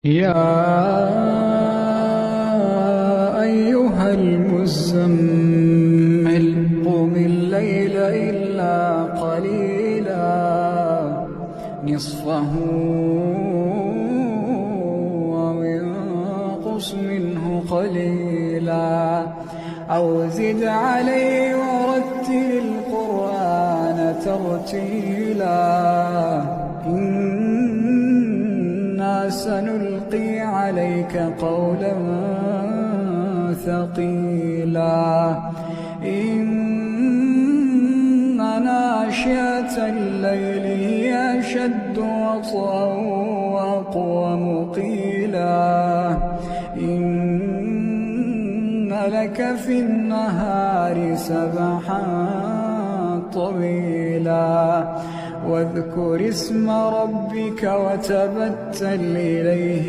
يا أيها المزمل قم الليل إلا قليلا نصفه أو انقص منه قليلا أو زد عليه ورتل القرآن ترتيلا إنا سنلقي عليك قولا ثقيلا إن ناشئة الليل هي أشد وطئا وأقوم قيلا إن لك في النهار سبحا طويلا واذكر اسم ربك وتبتل إليه